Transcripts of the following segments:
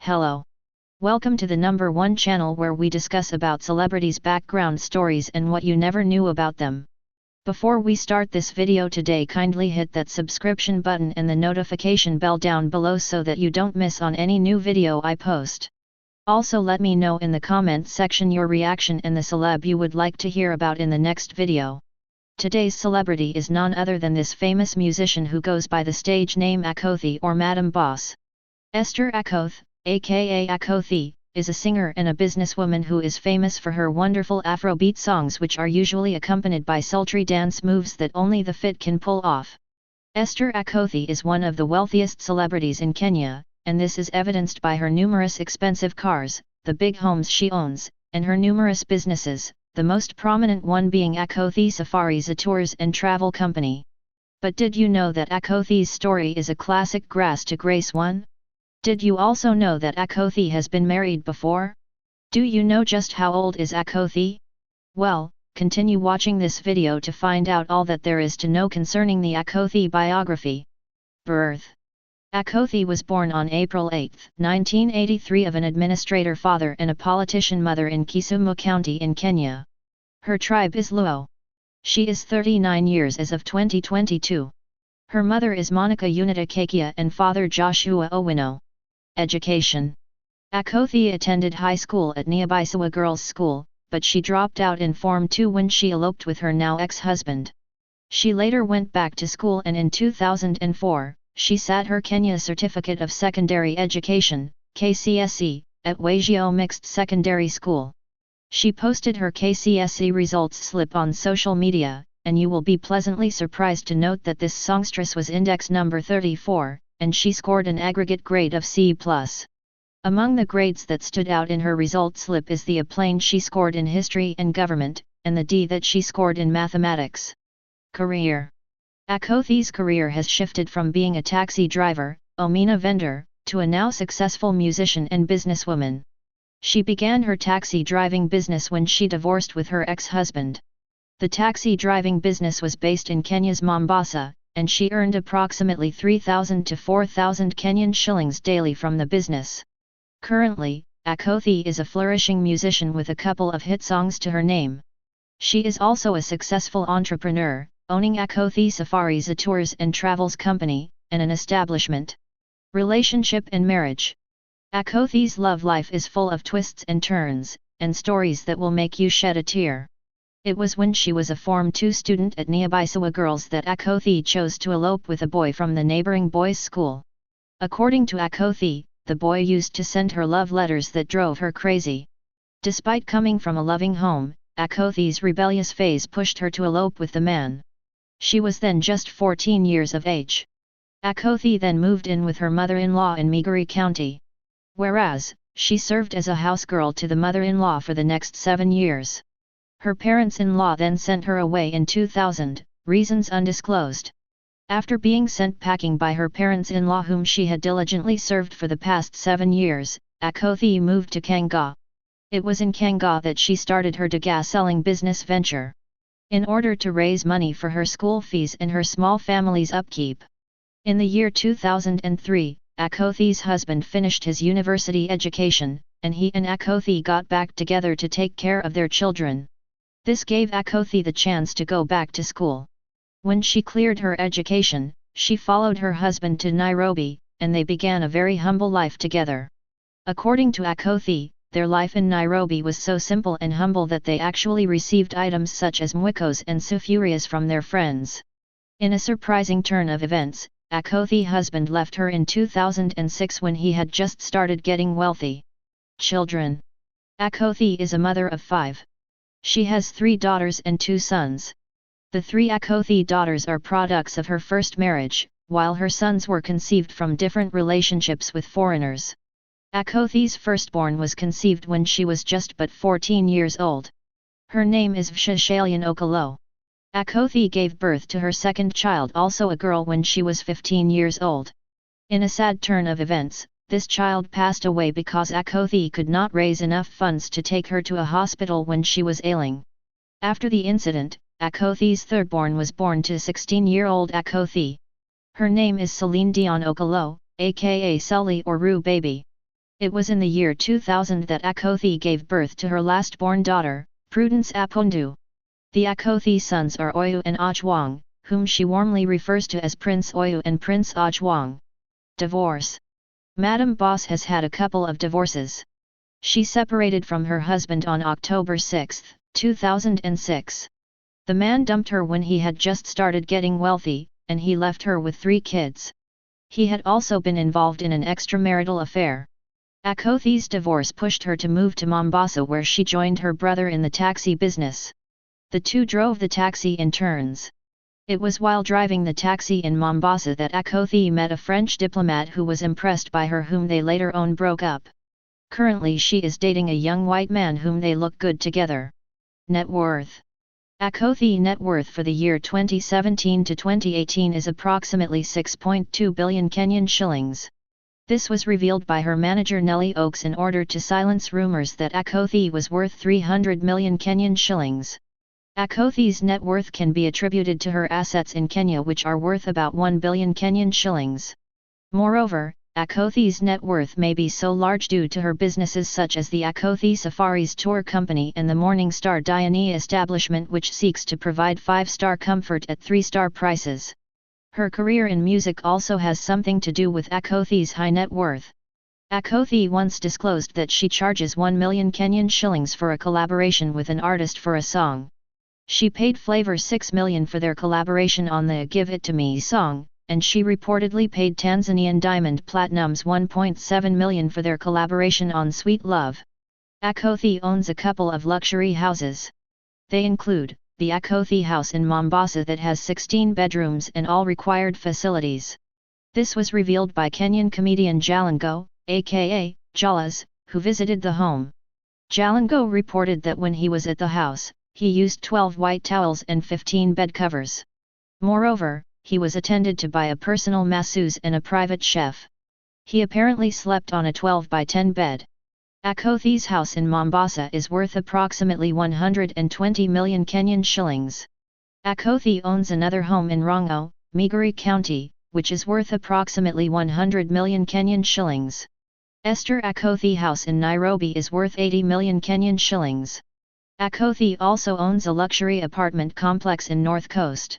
Hello. Welcome to the #1 channel where we discuss about celebrities' background stories and what you never knew about them. Before we start this video today, kindly hit that subscription button and the notification bell down below so that you don't miss on any new video I post. Also let me know in the comments section your reaction and the celeb you would like to hear about in the next video. Today's celebrity is none other than this famous musician who goes by the stage name Akothee or Madam Boss. Esther Akoth, aka Akothee, is a singer and a businesswoman who is famous for her wonderful afro-beat songs, which are usually accompanied by sultry dance moves that only the fit can pull off. Esther Akothee is one of the wealthiest celebrities in Kenya, and this is evidenced by her numerous expensive cars, the big homes she owns, and her numerous businesses, the most prominent one being Akothee Safaris, a tours and travel company. But did you know that Akothee's story is a classic grace to grace one? Did you also know that Akothee has been married before? Do you know just how old is Akothee? Well, continue watching this video to find out all that there is to know concerning the Akothee biography. Birth. Akothee was born on April 8, 1983 of an administrator father and a politician mother in Kisumu County in Kenya. Her tribe is Luo. She is 39 years as of 2022. Her mother is Monica Unita Kakia and father Joshua Owino. Education. Akothee attended high school at Nyabisawa Girls' School, but she dropped out in Form 2 when she eloped with her now ex-husband. She later went back to school and in 2004, she sat her Kenya Certificate of Secondary Education, KCSE, at Wajio Mixed Secondary School. She posted her KCSE results slip on social media, and you will be pleasantly surprised to note that this songstress was index number 34, and she scored an aggregate grade of C+. Among the grades that stood out in her result slip is the A+ she scored in history and government, and the D that she scored in mathematics. Career. Akothee's career has shifted from being a taxi driver, omena vendor, to a now successful musician and businesswoman. She began her taxi driving business when she divorced with her ex-husband. The taxi driving business was based in Kenya's Mombasa, and she earned approximately 3,000 to 4,000 Kenyan shillings daily from the business. Currently, Akothee is a flourishing musician with a couple of hit songs to her name. She is also a successful entrepreneur, owning Akothee Safaris, a tours and travels company, and an establishment. Relationship and marriage. Akothee's love life is full of twists and turns, and stories that will make you shed a tear. It was when she was a Form 2 student at Nyabisawa Girls that Akothee chose to elope with a boy from the neighboring boys' school. According to Akothee, the boy used to send her love letters that drove her crazy. Despite coming from a loving home, Akothee's rebellious phase pushed her to elope with the man. She was then just 14 years of age. Akothee then moved in with her mother-in-law in Migori County. Whereas, she served as a housegirl to the mother-in-law for the next 7 years. Her parents-in-law then sent her away in 2000, reasons undisclosed. After being sent packing by her parents-in-law whom she had diligently served for the past 7 years, Akothee moved to Kanga. It was in Kanga that she started her daga selling business venture. In order to raise money for her school fees and her small family's upkeep. In the year 2003, Akothee's husband finished his university education, and he and Akothee got back together to take care of their children. This gave Akothee the chance to go back to school. When she cleared her education, she followed her husband to Nairobi, and they began a very humble life together. According to Akothee, their life in Nairobi was so simple and humble that they actually received items such as mwikos and sufurias from their friends. In a surprising turn of events, Akothee's husband left her in 2006 when he had just started getting wealthy. Children. Akothee is a mother of 5. She has 3 daughters and 2 sons. The 3 Akothee daughters are products of her first marriage, while her sons were conceived from different relationships with foreigners. Akothee's firstborn was conceived when she was just but 14 years old. Her name is Vshashalian Okolo. Akothee gave birth to her second child, also a girl, when she was 15 years old. In a sad turn of events, this child passed away because Akothee could not raise enough funds to take her to a hospital when she was ailing. After the incident, Akothee's thirdborn was born to 16-year-old Akothee. Her name is Celine Dion Okolo, aka Sully or Rue Baby. It was in the year 2000 that Akothee gave birth to her last-born daughter, Prudence Apondu. The Akothee sons are Oyu and Ojwang, whom she warmly refers to as Prince Oyu and Prince Ojwang. Divorce. Madam Boss has had a couple of divorces. She separated from her husband on October 6, 2006. The man dumped her when he had just started getting wealthy, and he left her with 3 kids. He had also been involved in an extramarital affair. Akothee's divorce pushed her to move to Mombasa, where she joined her brother in the taxi business. The two drove the taxi in turns. It was while driving the taxi in Mombasa that Akothee met a French diplomat who was impressed by her, whom they later on broke up. Currently she is dating a young white man whom they look good together. Net worth. Akothee net worth for the year 2017 to 2018 is approximately 6.2 billion Kenyan shillings. This was revealed by her manager Nellie Oakes in order to silence rumors that Akothee was worth 300 million Kenyan shillings. Akothee's net worth can be attributed to her assets in Kenya, which are worth about 1 billion Kenyan shillings. Moreover, Akothee's net worth may be so large due to her businesses such as the Akothee Safaris tour company and the Morning Star Diani establishment, which seeks to provide 5-star comfort at 3-star prices. Her career in music also has something to do with Akothee's high net worth. Akothee once disclosed that she charges 1 million Kenyan shillings for a collaboration with an artist for a song. She paid Flavor 6 million for their collaboration on the Give It To Me song, and she reportedly paid Tanzanian Diamond Platnumz 1.7 million for their collaboration on Sweet Love. Akothee owns a couple of luxury houses. They include the Akothee House in Mombasa that has 16 bedrooms and all required facilities. This was revealed by Kenyan comedian Jalango, aka Jalas, who visited the home. Jalango reported that when he was at the house, he used 12 white towels and 15 bed covers. Moreover, he was attended to by a personal masseuse and a private chef. He apparently slept on a 12 by 10 bed. Akothee's house in Mombasa is worth approximately 120 million Kenyan shillings. Akothee owns another home in Rongo, Migori County, which is worth approximately 100 million Kenyan shillings. Esther Akothee house in Nairobi is worth 80 million Kenyan shillings. Akothee also owns a luxury apartment complex in North Coast.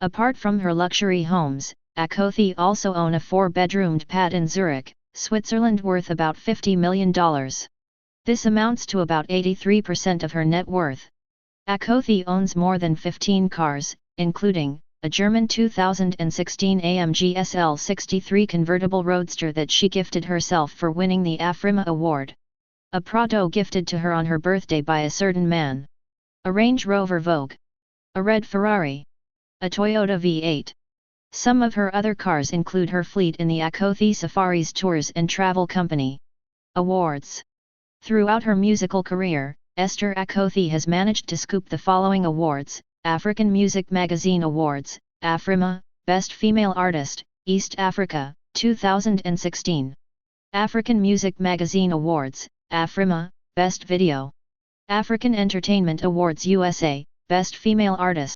Apart from her luxury homes, Akothee also owns a 4-bedroomed pad in Zurich, Switzerland worth about $50 million. This amounts to about 83% of her net worth. Akothee owns more than 15 cars, including a German 2016 AMG SL63 convertible roadster that she gifted herself for winning the Afrima Award. A Prado gifted to her on her birthday by a certain man. A Range Rover Vogue. A red Ferrari. A Toyota V8. Some of her other cars include her fleet in the Akothee Safaris Tours and Travel Company. Awards. Throughout her musical career, Esther Akothee has managed to scoop the following awards: African Music Magazine Awards, Afrima, Best Female Artist, East Africa, 2016. African Music Magazine Awards, Afrima, Best Video. African Entertainment Awards USA, Best Female Artist.